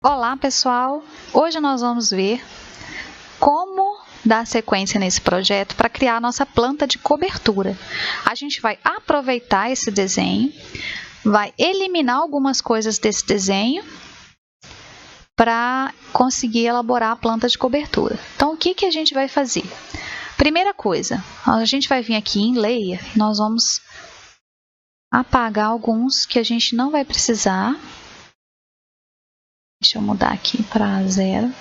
Olá pessoal, hoje nós vamos ver como dar sequência nesse projeto para criar a nossa planta de cobertura. A gente vai aproveitar esse desenho, vai eliminar algumas coisas desse desenho para conseguir elaborar a planta de cobertura. Então o que a gente vai fazer? Primeira coisa, a gente vai vir aqui em Layer, nós vamos apagar alguns que a gente não vai precisar. Deixa eu mudar aqui para 0.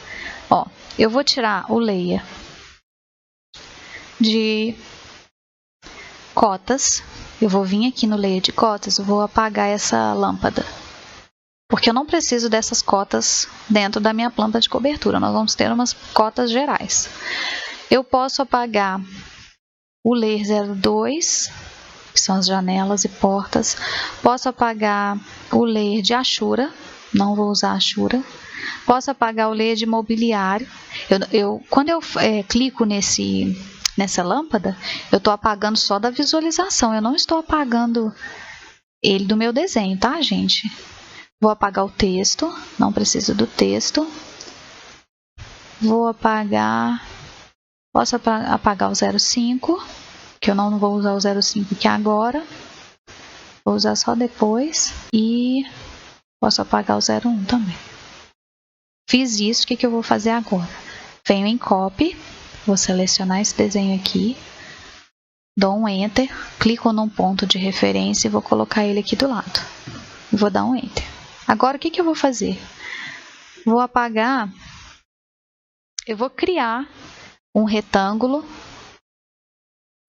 Ó, eu vou tirar o layer de cotas. Eu vou vir aqui no layer de cotas, eu vou apagar essa lâmpada. Porque eu não preciso dessas cotas dentro da minha planta de cobertura. Nós vamos ter umas cotas gerais. Eu posso apagar o layer 02, que são as janelas e portas. Posso apagar o layer de Ashura. Não vou usar Ashura. Posso apagar o layer de mobiliário. Quando eu clico nessa lâmpada, eu estou apagando só da visualização. Eu não estou apagando ele do meu desenho, tá, gente? Vou apagar o texto. Não preciso do texto. Vou apagar... Posso apagar o 05, que eu não vou usar o 05 aqui agora. Vou usar só depois. E... posso apagar o 01 também. Fiz isso, o que eu vou fazer agora? Venho em Copy, vou selecionar esse desenho aqui, dou um Enter, clico num ponto de referência e vou colocar ele aqui do lado. Vou dar um Enter. Agora, o que eu vou fazer? Vou apagar, eu vou criar um retângulo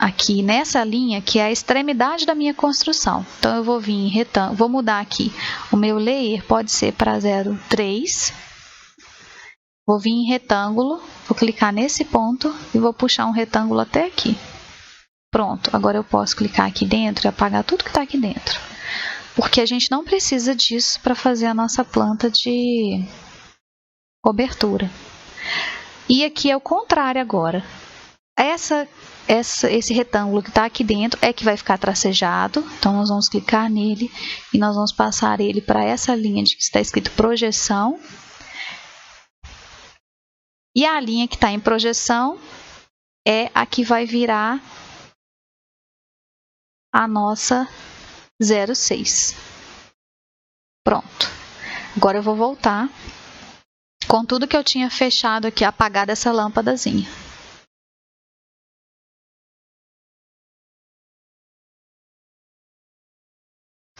aqui nessa linha, que é a extremidade da minha construção. Então, eu vou vir em retângulo, vou mudar aqui. O meu layer pode ser para 03. Vou vir em retângulo, vou clicar nesse ponto e vou puxar um retângulo até aqui. Pronto, agora eu posso clicar aqui dentro e apagar tudo que está aqui dentro. Porque a gente não precisa disso para fazer a nossa planta de cobertura. E aqui é o contrário agora. Esse retângulo que está aqui dentro é que vai ficar tracejado. Então, nós vamos clicar nele e nós vamos passar ele para essa linha de que está escrito projeção. E a linha que está em projeção é a que vai virar a nossa 06. Pronto. Agora eu vou voltar com tudo que eu tinha fechado aqui, apagado essa lâmpadazinha.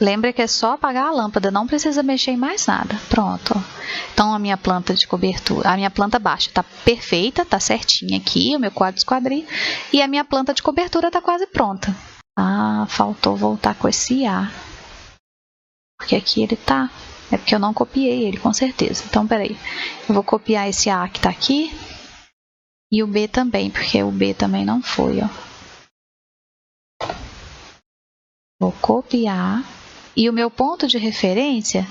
Lembra que é só apagar a lâmpada, não precisa mexer em mais nada. Pronto. Então, a minha planta de cobertura, a minha planta baixa está perfeita, está certinha aqui, o meu quadro esquadrinho, e a minha planta de cobertura está quase pronta. Ah, faltou voltar com esse A. Porque aqui ele tá. É porque eu não copiei ele, com certeza. Então, peraí. Eu vou copiar esse A que está aqui, e o B também, porque o B também não foi, ó. Vou copiar. E o meu ponto de referência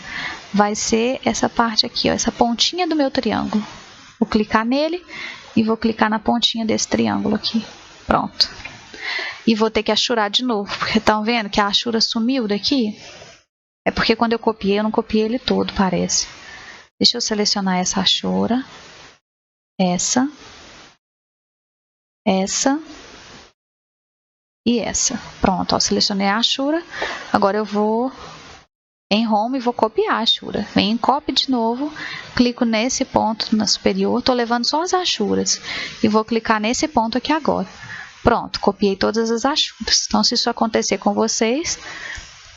vai ser essa parte aqui, ó, essa pontinha do meu triângulo. Vou clicar nele e vou clicar na pontinha desse triângulo aqui. Pronto. E vou ter que achurar de novo, porque estão vendo que a achura sumiu daqui? É porque quando eu copiei, eu não copiei ele todo, parece. Deixa eu selecionar essa achura. Essa e essa. Pronto, ó, selecionei a achura. Agora eu vou em Home e vou copiar a achura. Venho em Copy de novo, clico nesse ponto na superior, estou levando só as achuras. E vou clicar nesse ponto aqui agora. Pronto, copiei todas as achuras. Então, se isso acontecer com vocês,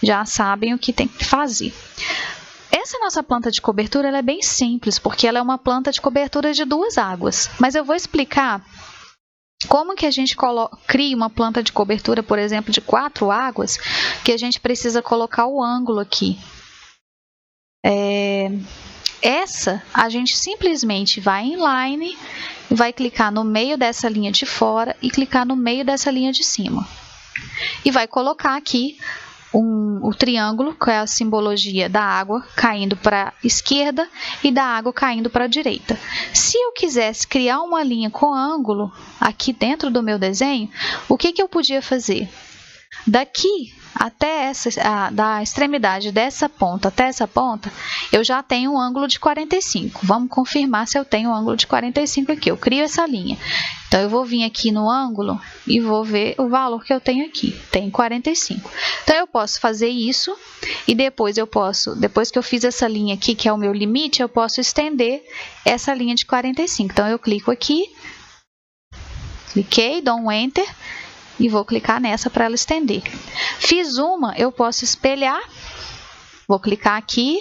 já sabem o que tem que fazer. Essa nossa planta de cobertura ela é bem simples, porque ela é uma planta de cobertura de 2 águas. Mas eu vou explicar como que a gente cria uma planta de cobertura, por exemplo, de 4 águas, que a gente precisa colocar o ângulo aqui. Essa, a gente simplesmente vai em Line, vai clicar no meio dessa linha de fora e clicar no meio dessa linha de cima. E vai colocar aqui o triângulo, que é a simbologia da água caindo para a esquerda e da água caindo para a direita. Se eu quisesse criar uma linha com ângulo aqui dentro do meu desenho, o que eu podia fazer? Daqui até da extremidade dessa ponta até essa ponta, eu já tenho um ângulo de 45. Vamos confirmar se eu tenho um ângulo de 45 aqui. Eu crio essa linha. Então, eu vou vir aqui no ângulo e vou ver o valor que eu tenho aqui. Tem 45. Então, eu posso fazer isso e depois que eu fiz essa linha aqui, que é o meu limite, eu posso estender essa linha de 45. Então, eu clico aqui, cliquei, dou um Enter e vou clicar nessa para ela estender. Fiz uma, eu posso espelhar, vou clicar aqui,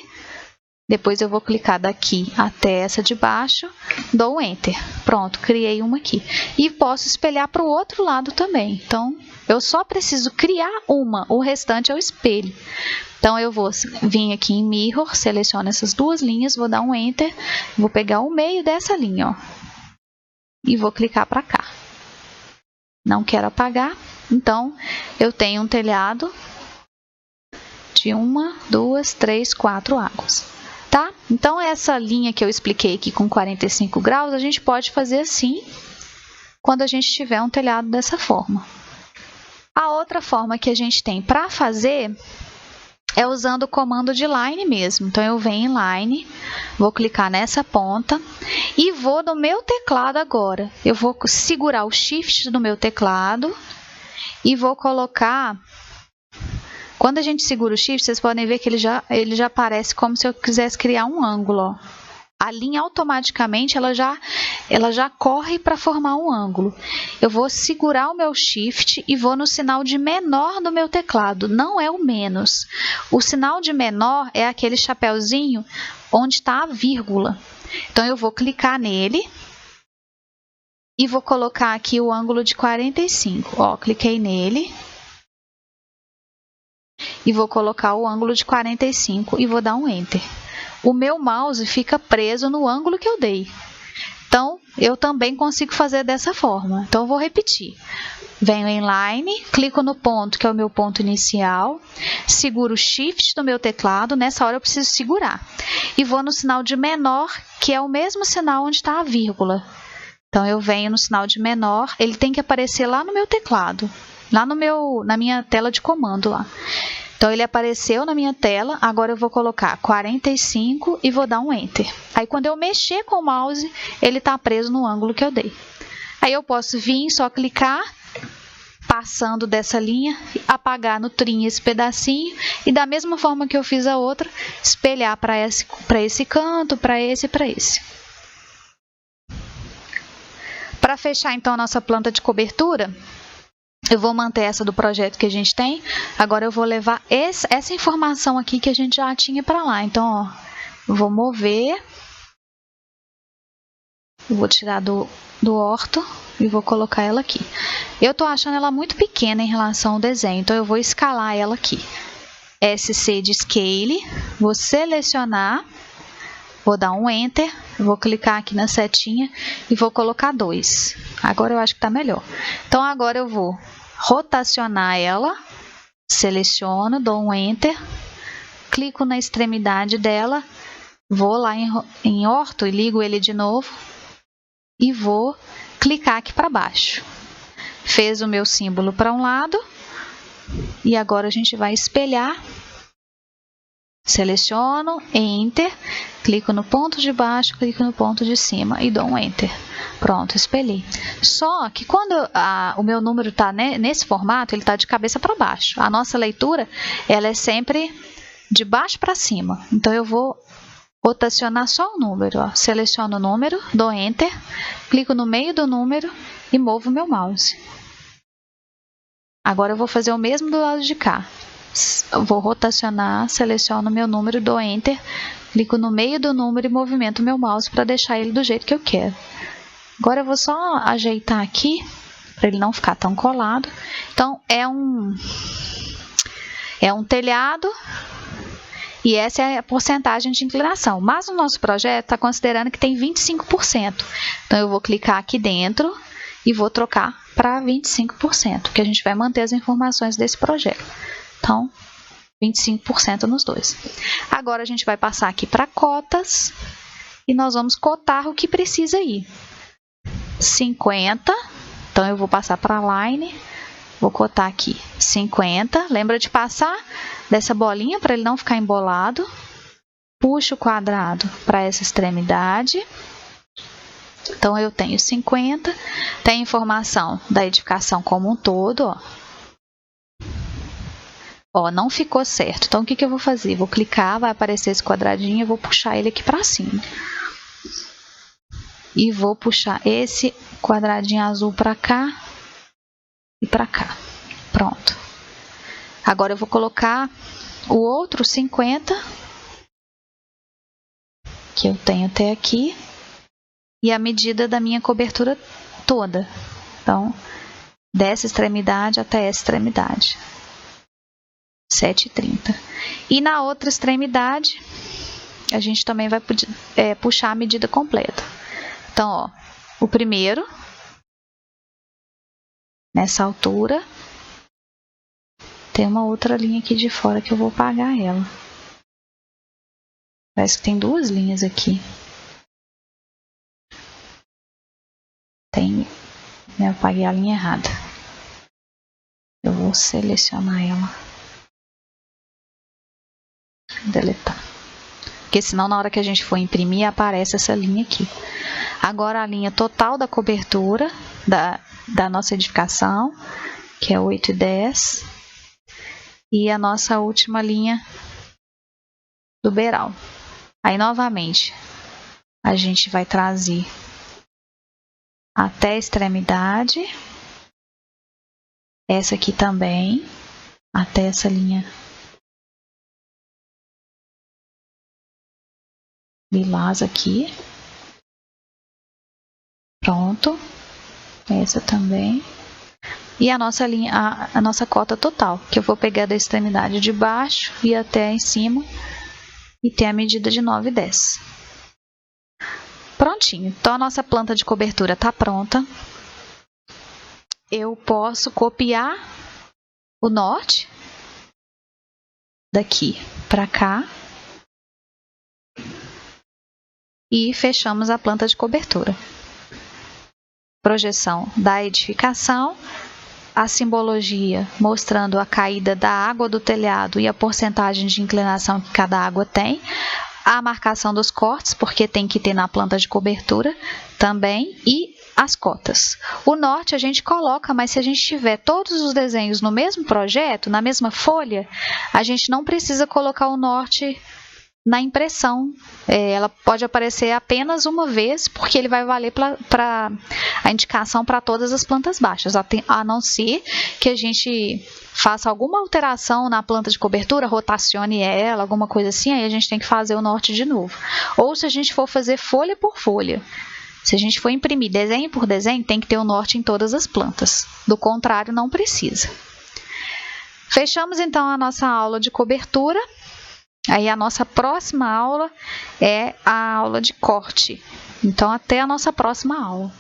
depois eu vou clicar daqui até essa de baixo, dou um Enter. Pronto, criei uma aqui. E posso espelhar para o outro lado também. Então, eu só preciso criar uma, o restante eu espelho. Então, eu vou vir aqui em Mirror, seleciono essas duas linhas, vou dar um Enter, vou pegar o meio dessa linha, ó, e vou clicar para cá. Não quero apagar, então eu tenho um telhado de 1, 2, 3, 4 águas. Tá? Então, essa linha que eu expliquei aqui com 45 graus, a gente pode fazer assim, quando a gente tiver um telhado dessa forma. A outra forma que a gente tem para fazer é usando o comando de Line mesmo. Então, eu venho em Line, vou clicar nessa ponta e vou no meu teclado agora. Eu vou segurar o Shift do meu teclado e vou colocar... Quando a gente segura o Shift, vocês podem ver que ele já aparece como se eu quisesse criar um ângulo. Ó. A linha automaticamente ela já corre para formar um ângulo. Eu vou segurar o meu Shift e vou no sinal de menor do meu teclado, não é o menos. O sinal de menor é aquele chapéuzinho onde está a vírgula. Então, eu vou clicar nele e vou colocar aqui o ângulo de 45. Ó, cliquei nele. E vou colocar o ângulo de 45 e vou dar um Enter. O meu mouse fica preso no ângulo que eu dei. Então, eu também consigo fazer dessa forma. Então, eu vou repetir. Venho em Line, clico no ponto, que é o meu ponto inicial, seguro o Shift do meu teclado, nessa hora eu preciso segurar. E vou no sinal de menor, que é o mesmo sinal onde está a vírgula. Então, eu venho no sinal de menor, ele tem que aparecer lá no meu teclado, lá na minha tela de comando lá. Então, ele apareceu na minha tela, agora eu vou colocar 45 e vou dar um Enter. Aí, quando eu mexer com o mouse, ele está preso no ângulo que eu dei. Aí, eu posso vir, só clicar, passando dessa linha, apagar no trim esse pedacinho e da mesma forma que eu fiz a outra, espelhar para esse canto, para esse e para esse. Para fechar, então, a nossa planta de cobertura... Eu vou manter essa do projeto que a gente tem. Agora eu vou levar essa informação aqui que a gente já tinha para lá. Então, ó, eu vou mover. Eu vou tirar do orto e vou colocar ela aqui. Eu tô achando ela muito pequena em relação ao desenho, então eu vou escalar ela aqui. SC de Scale, vou selecionar, vou dar um Enter, vou clicar aqui na setinha e vou colocar 2. Agora eu acho que tá melhor. Então, agora eu vou rotacionar ela, seleciono, dou um Enter, clico na extremidade dela, vou lá em orto e ligo ele de novo e vou clicar aqui para baixo. Fez o meu símbolo para um lado e agora a gente vai espelhar. Seleciono, Enter, clico no ponto de baixo, clico no ponto de cima e dou um Enter. Pronto, espelhei. Só que quando o meu número está nesse formato, ele está de cabeça para baixo. A nossa leitura ela é sempre de baixo para cima. Então, eu vou rotacionar só o número. Ó. Seleciono o número, dou Enter, clico no meio do número e movo o meu mouse. Agora, eu vou fazer o mesmo do lado de cá. Vou rotacionar, seleciono o meu número, dou Enter, clico no meio do número e movimento o meu mouse para deixar ele do jeito que eu quero. Agora eu vou só ajeitar aqui, para ele não ficar tão colado. Então, é um telhado e essa é a porcentagem de inclinação. Mas o nosso projeto está considerando que tem 25%. Então, eu vou clicar aqui dentro e vou trocar para 25%, que a gente vai manter as informações desse projeto. Então, 25% nos dois. Agora, a gente vai passar aqui para cotas e nós vamos cotar o que precisa ir. 50, então eu vou passar para a Line, Vou cotar aqui 50. Lembra de passar dessa bolinha para ele não ficar embolado. Puxo o quadrado para essa extremidade. Então, eu tenho 50. Tem informação da edificação como um todo, ó. Ó, não ficou certo. Então, o que eu vou fazer? Vou clicar, vai aparecer esse quadradinho, eu vou puxar ele aqui para cima. E vou puxar esse quadradinho azul para cá e para cá. Pronto. Agora, eu vou colocar o outro 50, que eu tenho até aqui, e a medida da minha cobertura toda. Então, dessa extremidade até essa extremidade. 7,30. E na outra extremidade, a gente também vai puxar a medida completa. Então, ó, o primeiro, nessa altura, tem uma outra linha aqui de fora que eu vou apagar ela. Parece que tem duas linhas aqui. Eu apaguei a linha errada. Eu vou selecionar ela. Deletar. Porque senão na hora que a gente for imprimir aparece essa linha aqui. Agora a linha total da cobertura da nossa edificação, que é 8,10. E a nossa última linha do beiral. Aí novamente a gente vai trazer até a extremidade. Essa aqui também, até essa linha lilás aqui. Pronto. Essa também. E a nossa linha, a nossa cota total, que eu vou pegar da extremidade de baixo e até em cima e ter a medida de 9,10. Prontinho. Então a nossa planta de cobertura está pronta. Eu posso copiar o norte daqui para cá. E fechamos a planta de cobertura. Projeção da edificação, a simbologia mostrando a caída da água do telhado e a porcentagem de inclinação que cada água tem, a marcação dos cortes, porque tem que ter na planta de cobertura também, e as cotas. O norte a gente coloca, mas se a gente tiver todos os desenhos no mesmo projeto, na mesma folha, a gente não precisa colocar o norte na impressão. Ela pode aparecer apenas uma vez, porque ele vai valer para a indicação para todas as plantas baixas, a não ser que a gente faça alguma alteração na planta de cobertura, rotacione ela, alguma coisa assim, aí a gente tem que fazer o norte de novo. Ou se a gente for fazer folha por folha, se a gente for imprimir desenho por desenho, tem que ter o norte em todas as plantas. Do contrário, não precisa. Fechamos então a nossa aula de cobertura. Aí a nossa próxima aula é a aula de corte. Então, até a nossa próxima aula.